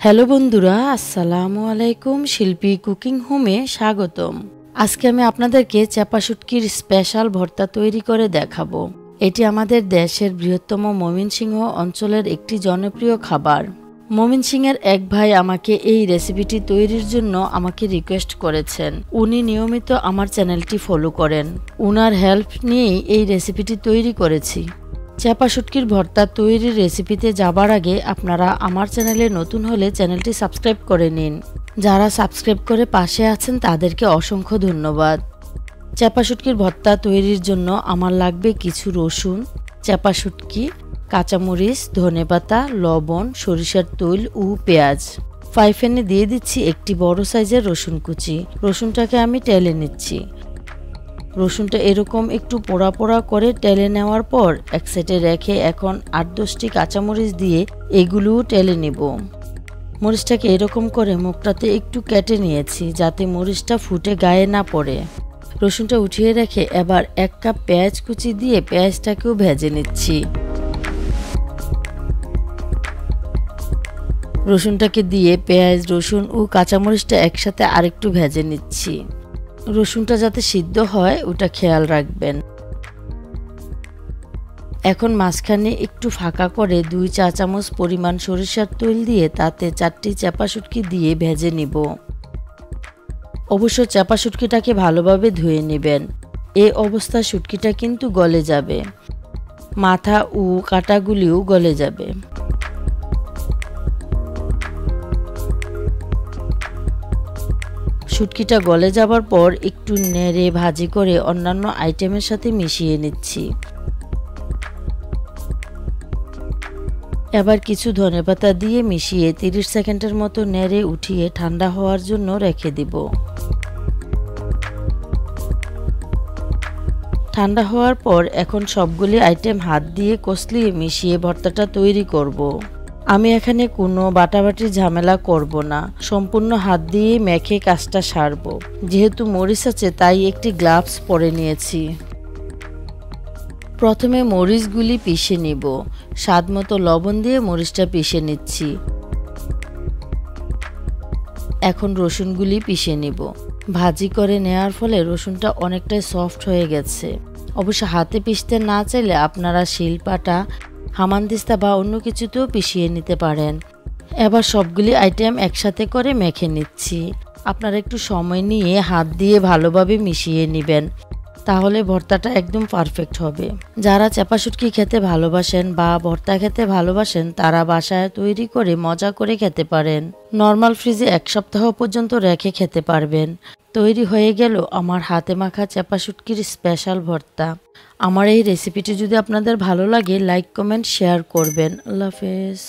Hello বন্ধুরা, আসসালামু আলাইকুম। শিল্পী কুকিং হোমে স্বাগতম। আজকে আমি আপনাদেরকে চেপা শুটকির স্পেশাল ভর্তা তৈরি করে দেখাবো। এটি আমাদের দেশের বৃহত্তম ময়মনসিংহ অঞ্চলের একটি জনপ্রিয় খাবার। ময়মনসিংহের এক ভাই আমাকে এই রেসিপিটি তৈরির জন্য আমাকে রিকোয়েস্ট করেছেন। উনি নিয়মিত আমার চ্যানেলটি ফলো করেন। উনার হেল্প নিয়েই এই রেসিপিটি তৈরি করেছি। চেপা শুটকির ভর্তা তৈরির রেসিপিতে যাবার আগে আপনারা আমার চ্যানেলে নতুন হলে চ্যানেলটি সাবস্ক্রাইব করে নিন। যারা সাবস্ক্রাইব করে পাশে আছেন তাদেরকে অসংখ্য ধন্যবাদ। চেপা শুটকির ভর্তা তৈরির জন্য আমার লাগবে কিছু রসুন, চেপা শুটকি, কাঁচামরিচ, ধনেপাতা, লবণ, সরিষার তৈল ও পেঁয়াজ। ফ্রাই প্যানে দিয়ে দিচ্ছি একটি বড় সাইজের রসুন কুচি। রসুনটাকে আমি টেলে নিচ্ছি। রসুনটা এরকম একটু পোড়া পোড়া করে টেলে নেওয়ার পর এক সাইডে রেখে এখন 8-10টি কাঁচামরিচ দিয়ে এগুলোও টেলে নিব। মরিচটাকে এরকম করে মুখটাতে একটু কেটে নিয়েছি যাতে মরিচটা ফুটে গায়ে না পড়ে। রসুনটা উঠিয়ে রেখে এবার 1 কাপ পেঁয়াজ কুচি দিয়ে পেঁয়াজটাকেও ভেজে নিচ্ছি। রসুনটাকে দিয়ে পেঁয়াজ, রসুন ও কাঁচামরিচটা একসাথে আরেকটু ভেজে নিচ্ছি। রসুনটা যাতে সিদ্ধ হয় ওটা খেয়াল রাখবেন। এখন মাঝখানে একটু ফাঁকা করে 2 চা চামচ পরিমাণ সরিষার তৈল দিয়ে তাতে 4টি চেপা শুটকি দিয়ে ভেজে নিব। অবশ্য চেপা শুটকিটাকে ভালোভাবে ধুয়ে নেবেন। এই অবস্থায় শুটকিটা কিন্তু গলে যাবে, মাথা ও কাঁটাগুলিও গলে যাবে। শুটকিটা গলে যাবার পর একটু নেড়ে ভাজি করে অন্যান্য আইটেমের সাথে মিশিয়ে নিচ্ছি। এবার কিছু ধনেপাতা দিয়ে মিশিয়ে 30 সেকেন্ডের মতো নেড়ে উঠিয়ে ঠান্ডা হওয়ার জন্য রেখে দিব। ঠান্ডা হওয়ার পর এখন সবগুলি আইটেম হাত দিয়ে কষলিয়ে মিশিয়ে ভর্তাটা তৈরি করব। আমি এখানে কোনো বাটাবাটির ঝামেলা করব না, সম্পূর্ণ হাত দিয়ে মেখে কাজটা সারব। যেহেতু মরিচ আছে তাই একটি গ্লাভস পরে নিয়েছি। প্রথমে মরিচগুলি পিষে নিব। স্বাদ মতো লবণ দিয়ে মরিচটা পিষে নিচ্ছি। এখন রসুনগুলি পিষে নিব। ভাজি করে নেওয়ার ফলে রসুনটা অনেকটাই সফট হয়ে গেছে। অবশ্য হাতে পিষতে না চাইলে আপনারা শিলপাটা, হামানদিস্তা বা অন্য কিছুতেও পিষিয়ে নিতে পারেন। এবার সবগুলি আইটেম একসাথে করে মেখে নিচ্ছি। আপনারা একটু সময় নিয়ে হাত দিয়ে ভালোভাবে মিশিয়ে নেবেন, তাহলে ভর্তাটা একদম পারফেক্ট হবে। যারা চেপা শুটকি খেতে ভালোবাসেন বা ভর্তা খেতে ভালোবাসেন তারা বাসায় তৈরি করে মজা করে খেতে পারেন। নর্মাল ফ্রিজে 1 সপ্তাহ পর্যন্ত রেখে খেতে পারবেন। তৈরি হয়ে গেল আমার হাতে মাখা চেপা শুটকির স্পেশাল ভর্তা। আমার এই রেসিপিটি যদি আপনাদের ভালো লাগে লাইক, কমেন্ট, শেয়ার করবেন। আল্লাহ হাফেজ।